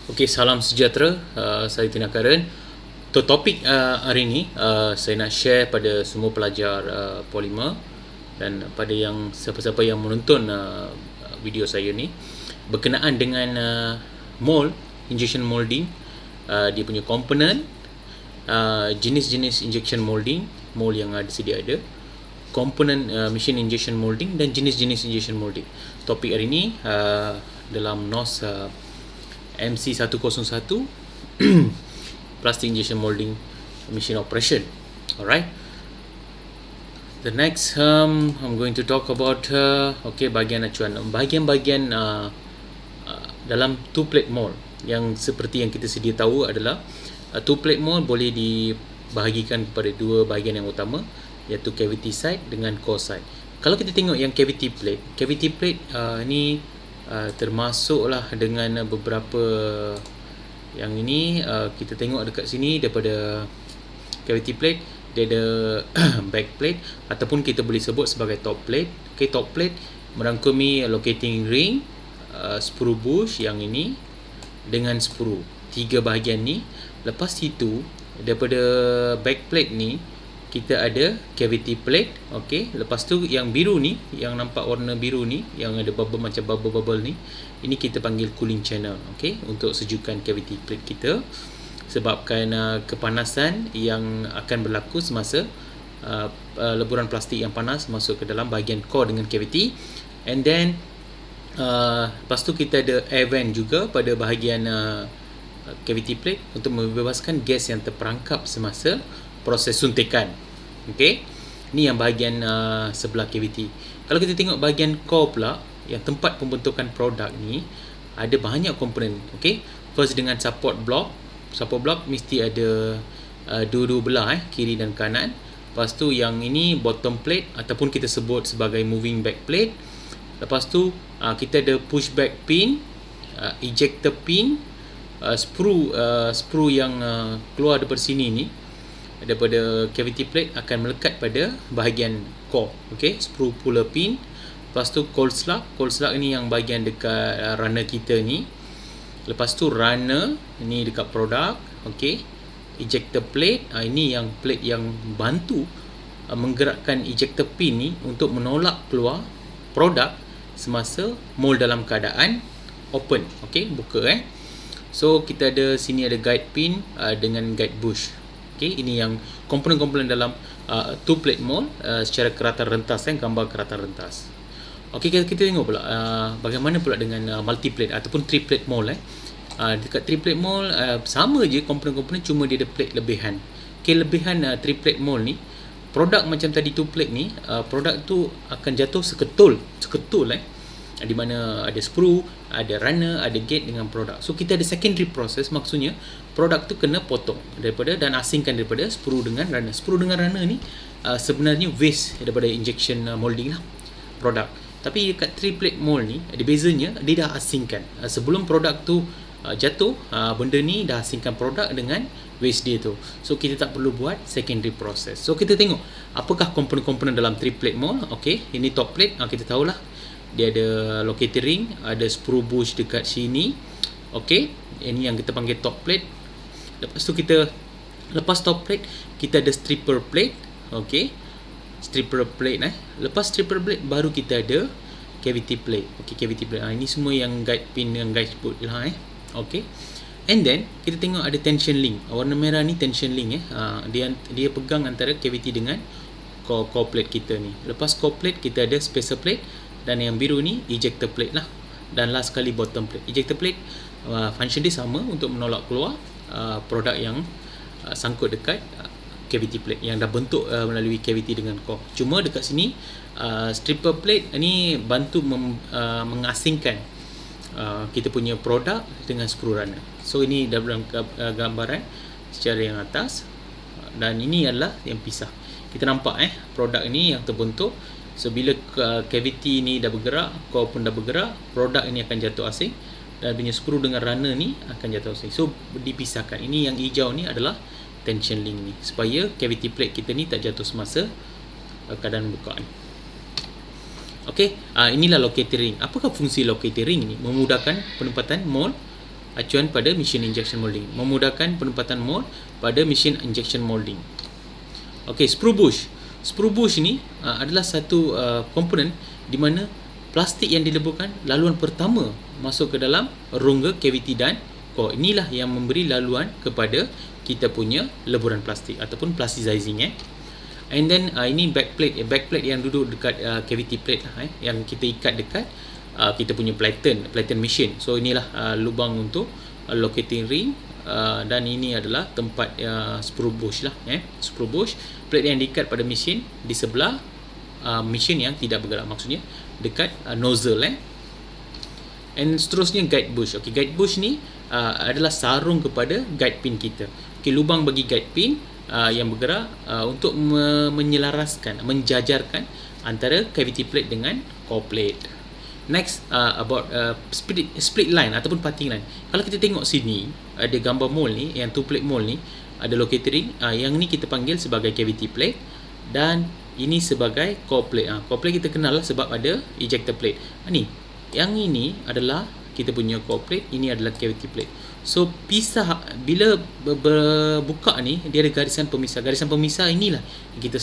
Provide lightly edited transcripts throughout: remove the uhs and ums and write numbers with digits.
Okey, salam sejahtera. Saya Tina Karen. Untuk topik hari ini, saya nak share pada semua pelajar polimer dan pada yang siapa-siapa yang menonton video saya ni berkenaan dengan mold, injection molding, dia punya komponen, jenis-jenis injection molding, mold yang sedia ada, komponen machine injection molding dan jenis-jenis injection molding. Topik hari ini dalam NOS MC101 plastic injection molding machine operation. Alright. The next I'm going to talk about bahagian acuan, bahagian-bahagian dalam two plate mold yang seperti yang kita sedia tahu adalah two plate mold boleh dibahagikan kepada dua bahagian yang utama, iaitu cavity side dengan core side. Kalau kita tengok yang cavity plate ni termasuklah dengan beberapa yang ini kita tengok dekat sini daripada cavity plate dia ada back plate ataupun kita boleh sebut sebagai top plate. Okay, top plate merangkumi locating ring, sprue bush yang ini dengan sprue, tiga bahagian ni. Lepas itu daripada back plate ni kita ada cavity plate. Okey, lepas tu yang biru ni, yang nampak warna biru ni, yang ada bubble macam bubble ni, ini kita panggil cooling channel. Okey, untuk sejukkan cavity plate kita sebabkan kepanasan yang akan berlaku semasa leburan plastik yang panas masuk ke dalam bahagian core dengan cavity. And then lepas tu kita ada air vent juga pada bahagian cavity plate untuk membebaskan gas yang terperangkap semasa proses suntikan. Okey, ni yang bahagian sebelah cavity. Kalau kita tengok bahagian core pula, yang tempat pembentukan produk ni ada banyak komponen. Okey, first dengan support block. Support block mesti ada dua-dua belah, kiri dan kanan. Lepas tu yang ini bottom plate ataupun kita sebut sebagai moving back plate. Lepas tu kita ada pushback pin, ejector pin, sprue yang keluar daripada sini ni, daripada cavity plate akan melekat pada bahagian core. Okey, sprue puller pin. Lepas tu cold slug ni yang bahagian dekat runner kita ni. Lepas tu runner ni dekat produk. Okey, ejector plate, ini yang plate yang bantu menggerakkan ejector pin ni untuk menolak keluar produk semasa mold dalam keadaan open. Okey, buka So kita ada sini ada guide pin dengan guide bush. Okay, ini yang komponen-komponen dalam two plate mold secara keratan rentas, gambar keratan rentas. Okey, kita tengok pula bagaimana pula dengan multi plate ataupun three plate mold. Dekat three plate mold sama je komponen-komponen, cuma dia ada plate lebihan. Okay, lebihan three plate mold ni, produk macam tadi two plate ni, produk tu akan jatuh seketul di mana ada sprue, ada runner, ada gate dengan produk. So kita ada secondary process, maksudnya produk tu kena potong daripada dan asingkan daripada sprue dengan runner. Sprue dengan runner ni sebenarnya waste daripada injection molding lah produk. Tapi dekat three plate mold ni ada bezanya, dia dah asingkan. Sebelum produk tu jatuh, benda ni dah asingkan produk dengan waste dia tu. So kita tak perlu buat secondary process. So kita tengok apakah komponen-komponen dalam three plate mold. Okey, ini top plate, kita tahulah dia ada locating ring, ada sprue bush dekat sini. Okey, ini yang kita panggil top plate. Lepas tu lepas top plate kita ada stripper plate. Okey, stripper plate lepas stripper plate baru kita ada cavity plate. Okey, cavity plate ini semua yang guide pin dengan guide boot lah Okey, and then kita tengok ada tension link. Warna merah ni tension link dia pegang antara cavity dengan core plate kita ni. Lepas core plate kita ada spacer plate, dan yang biru ni ejector plate lah, dan last kali bottom plate. Ejector plate function dia sama untuk menolak keluar produk yang sangkut dekat cavity plate yang dah bentuk melalui cavity dengan core. Cuma dekat sini stripper plate ni bantu mengasingkan kita punya produk dengan sprue runner. So ini dalam gambaran secara yang atas, dan ini adalah yang pisah. Kita nampak produk ini yang terbentuk. So bila cavity ni dah bergerak, core pun dah bergerak, produk ini akan jatuh asing, dan punya sprue dengan runner ni akan jatuh asing. So dipisahkan. Ini yang hijau ni adalah tension link ni, supaya cavity plate kita ni tak jatuh semasa keadaan bukaan. Okey, inilah locating ring. Apakah fungsi locating ring ni? Memudahkan penempatan mold acuan pada mesin injection molding, memudahkan penempatan mold pada mesin injection molding. Okey, screw bush. Screw bush ni adalah satu komponen di mana plastik yang dileburkan laluan pertama masuk ke dalam rongga cavity dan core. Inilah yang memberi laluan kepada kita punya leburan plastik ataupun plasticizing. And then ini backplate yang duduk dekat cavity plate lah, yang kita ikat dekat kita punya platen machine. So inilah lubang untuk locating ring, dan ini adalah tempat screw bush lah, screw bush, plate yang diikat pada mesin di sebelah mesin yang tidak bergerak, maksudnya dekat nozzle. And seterusnya guide bush. Okey, guide bush ni adalah sarung kepada guide pin kita. Okey, lubang bagi guide pin yang bergerak untuk menyelaraskan, menjajarkan antara cavity plate dengan core plate. Next, about split line ataupun parting line. Kalau kita tengok sini, ada gambar mold ni, yang two plate mold ni, ada locating ring, yang ni kita panggil sebagai cavity plate, dan ini sebagai core plate. Core plate kita kenal lah sebab ada ejector plate. Ni, yang ini adalah kita punya core plate, ini adalah cavity plate. So pisah, bila berbuka ni, dia ada garisan pemisah. Garisan pemisah inilah yang kita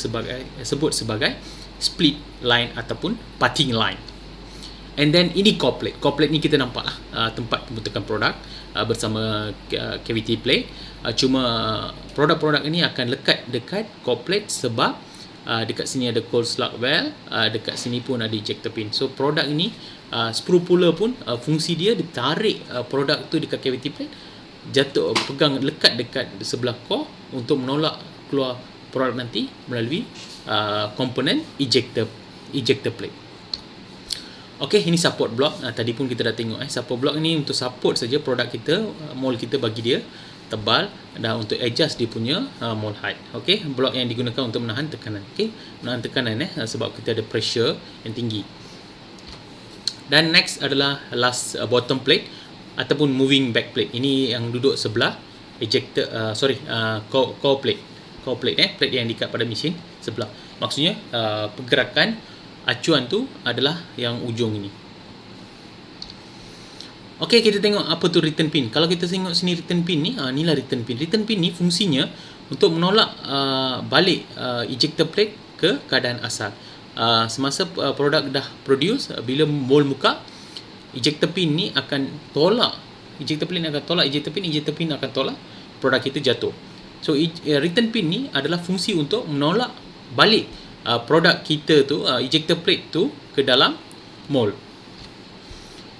sebut sebagai split line ataupun parting line. And then ini core plate. Core plate ni kita nampak lah tempat pembentukan produk bersama cavity plate. Cuma produk-produk ini akan lekat dekat core plate sebab dekat sini ada cold slug valve, dekat sini pun ada ejector pin. So produk ini screw puller pun fungsi dia ditarik produk tu dekat cavity plate, jatuh pegang lekat dekat sebelah core untuk menolak keluar produk nanti melalui komponen ejector plate. Okey, ini support block. Tadi pun kita dah tengok support block ni untuk support saja produk kita, mold kita, bagi dia tebal, dan untuk adjust dia punya mold height. Okey, block yang digunakan untuk menahan tekanan. Okey, menahan tekanan sebab kita ada pressure yang tinggi. Dan next adalah last bottom plate ataupun moving back plate. Ini yang duduk sebelah ejector core plate. Core plate plate yang diikat pada mesin sebelah. Maksudnya pergerakan acuan tu adalah yang ujung ini. Okey, kita tengok apa tu return pin. Kalau kita tengok sini return pin ni, inilah return pin. Return pin ni fungsinya untuk menolak balik ejector plate ke keadaan asal. Semasa produk dah produce, bila mold buka, ejector pin ni akan tolak. Ejector pin akan tolak ejector pin akan tolak, produk kita jatuh. So return pin ni adalah fungsi untuk menolak balik produk kita tu, ejector plate tu ke dalam mold.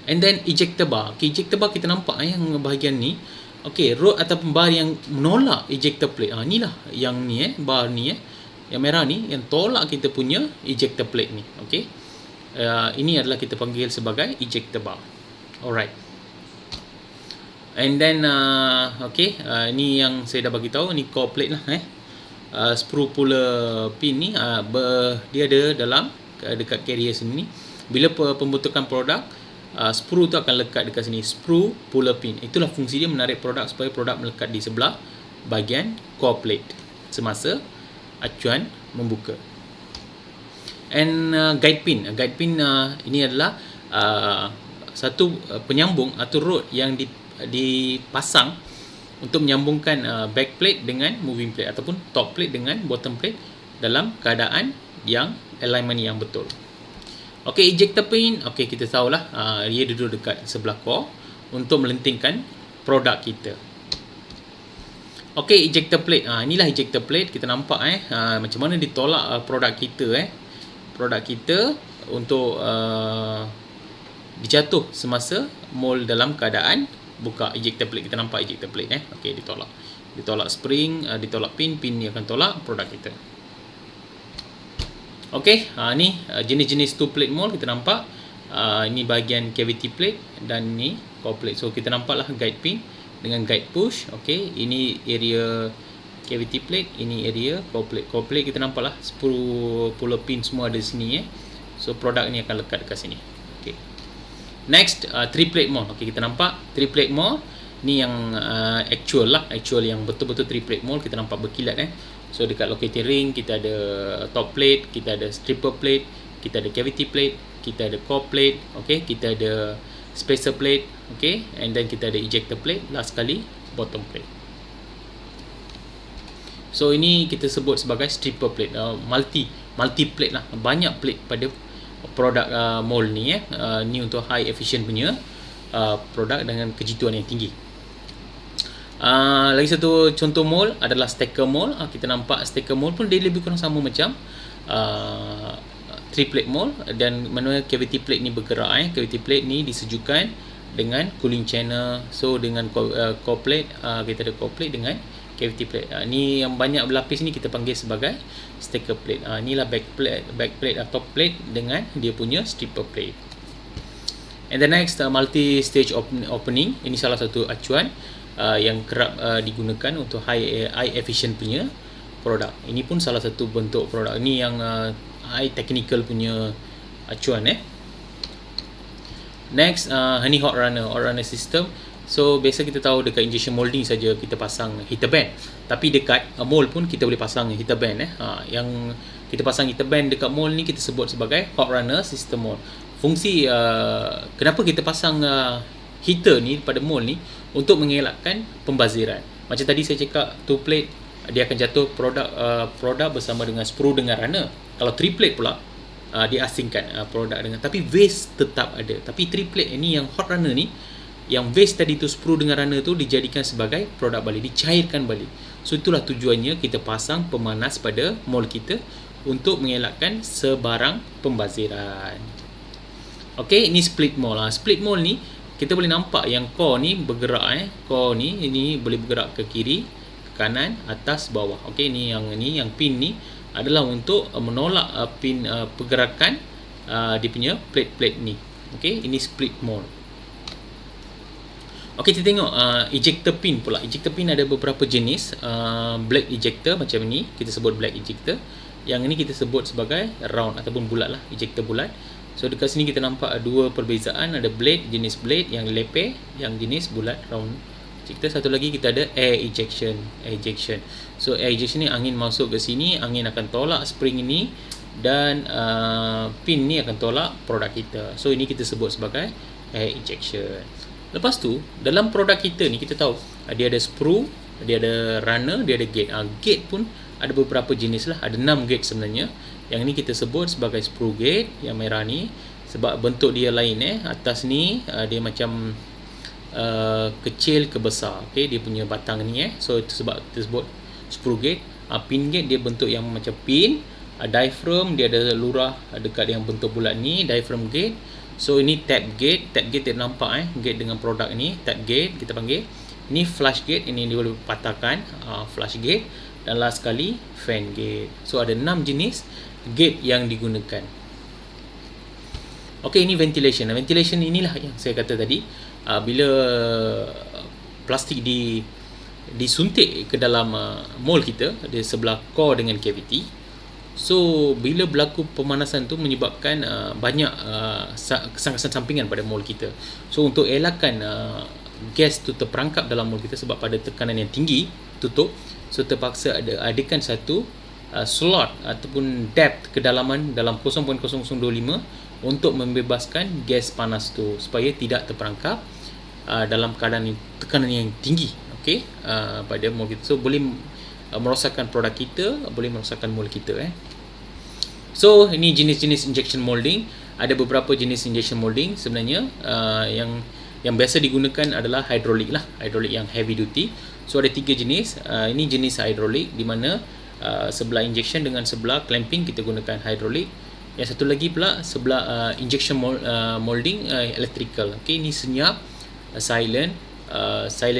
And then ejector bar. Okay, ejector bar kita nampak yang bahagian ni. Okay, rod ataupun bar yang menolak ejector plate. Inilah yang ni bar ni yang merah ni yang tolak kita punya ejector plate ni. Okay, ini adalah kita panggil sebagai ejector bar. Alright. And then ni yang saya dah bagi tahu, ni core plate lah. Screw puller pin ni dia ada dalam dekat carrier sini. Bila pembentukan produk, screw tu akan lekat dekat sini, screw puller pin. Itulah fungsi dia, menarik produk supaya produk melekat di sebelah bahagian core plate semasa acuan membuka. And guide pin ini adalah satu penyambung atau rod yang dipasang untuk menyambungkan back plate dengan moving plate ataupun top plate dengan bottom plate dalam keadaan yang alignment yang betul. Okey, ejector pin, okey, kita tahulah dia duduk dekat sebelah core untuk melentingkan produk kita. Okey, ejector plate, inilah ejector plate. Kita nampak macam mana ditolak produk kita produk kita untuk dijatuh semasa mold dalam keadaan buka ejector plate. Kita nampak ejector plate okey, ditolak spring, ditolak pin ni akan tolak produk kita. Okey, ni jenis-jenis two plate mold kita nampak. Ini bahagian cavity plate dan ni core plate. So kita nampaklah guide pin dengan guide push. Okey, ini area cavity plate, ini area core plate. Core plate kita nampaklah screw puller pin semua ada sini So produk ni akan lekat dekat sini. Okey. Next, three plate mold. Okey, kita nampak three plate mold ni yang actual yang betul-betul three plate mold. Kita nampak berkilat So dekat locating ring kita ada top plate, kita ada stripper plate, kita ada cavity plate, kita ada core plate, okey, kita ada spacer plate, okay, and then kita ada ejector plate, last sekali bottom plate. So ini kita sebut sebagai stripper plate, multi plate lah, banyak plate pada produk mold ni ni untuk high efficient punya produk dengan kejituan yang tinggi. Lagi satu contoh mold adalah stacker mold. Kita nampak stacker mold pun dia lebih kurang sama macam 3 plate mold, dan mana cavity plate ni bergerak. Cavity plate ni disejukkan dengan cooling channel. So dengan core plate, kita ada core plate dengan cavity plate. Ni yang banyak berlapis ni kita panggil sebagai stacker plate. Inilah back plate atau plate dengan dia punya stripper plate. And the next, multi stage opening. Ini salah satu acuan yang kerap digunakan untuk high efficient punya produk. Ini pun salah satu bentuk produk. Ini yang high technical punya acuan. Next, ini hot runner system. So biasa kita tahu dekat injection molding saja kita pasang heater band, tapi dekat mold pun kita boleh pasang heater band. Yang kita pasang heater band dekat mold ni kita sebut sebagai hot runner system mold. Fungsi kenapa kita pasang heater ni pada mold ni, untuk mengelakkan pembaziran. Macam tadi saya cakap 2 plate dia akan jatuh produk bersama dengan sprue dengan runner. Kalau 3 plate pula dia asingkan produk dengan, tapi waste tetap ada. Tapi 3 plate ini yang hot runner ni, yang waste tadi tu sprue dengan runner tu dijadikan sebagai produk balik, dicairkan balik. So itulah tujuannya kita pasang pemanas pada mold kita, untuk mengelakkan sebarang pembaziran. Okey, ini split mold. Split mold ni kita boleh nampak yang core ni bergerak. Core ni ini boleh bergerak ke kiri, ke kanan, atas, bawah. Okey, ni yang pin ni adalah untuk menolak pin pergerakan dia punya plate-plate ni. Okey, ini split mold. Okey, kita tengok ejector pin pula. Ejector pin ada beberapa jenis. Black ejector macam ni, kita sebut black ejector. Yang ini kita sebut sebagai round ataupun bulat lah, ejector bulat. So dekat sini kita nampak dua perbezaan. Ada blade, jenis blade yang leper, yang jenis bulat, round ejector. Satu lagi kita ada air ejection. So air ejection ni, angin masuk ke sini, angin akan tolak spring ini, dan pin ni akan tolak produk kita. So ini kita sebut sebagai air ejection. Lepas tu, dalam produk kita ni kita tahu dia ada sprue, dia ada runner, dia ada gate. Gate pun ada beberapa jenis lah, ada 6 gate sebenarnya. Yang ni kita sebut sebagai sprue gate, yang merah ni, sebab bentuk dia lain. Atas ni dia macam kecil ke besar. Okay, dia punya batang ni. So itu sebab kita sebut sprue gate. Pin gate dia bentuk yang macam pin. Diaphragm dia ada lurah dekat yang bentuk bulat ni, diaphragm gate. So ini tap gate. Tap gate dia nampak gate dengan produk ni, tap gate kita panggil. Ini flush gate, ini dia boleh patahkan, flush gate. Dan last sekali fan gate. So ada 6 jenis gate yang digunakan. Okey, ini ventilation. Ventilation inilah yang saya kata tadi, bila plastik disuntik ke dalam mold kita, di sebelah core dengan cavity. So bila berlaku pemanasan tu menyebabkan banyak kesan-kesan sampingan pada mold kita. So untuk elakkan gas tu terperangkap dalam mold kita, sebab pada tekanan yang tinggi tutup, so terpaksa adakan satu slot ataupun depth kedalaman dalam 0.0025 untuk membebaskan gas panas tu supaya tidak terperangkap dalam keadaan tekanan yang tinggi. Okey, pada mold kita. So boleh merosakkan produk kita, boleh merosakkan mold kita. So ini jenis-jenis injection molding. Ada beberapa jenis injection molding sebenarnya. Yang biasa digunakan adalah hidrolik lah, hidrolik yang heavy duty. So ada 3 jenis. Ini jenis hidrolik, di mana sebelah injection dengan sebelah clamping kita gunakan hidrolik. Yang satu lagi pula sebelah injection molding electrical. Okay, ini senyap, silent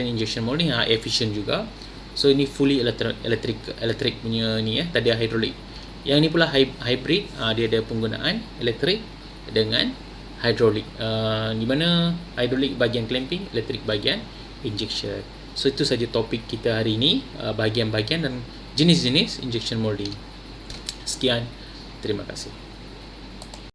injection molding, efficient juga. So ini fully electric punya ni tadi hidrolik. Yang ni pula hybrid, dia ada penggunaan elektrik dengan hidrolik. Di mana hidrolik bahagian clamping, elektrik bahagian injection. So itu saja topik kita hari ini, bahagian-bahagian dan jenis-jenis injection molding. Sekian, terima kasih.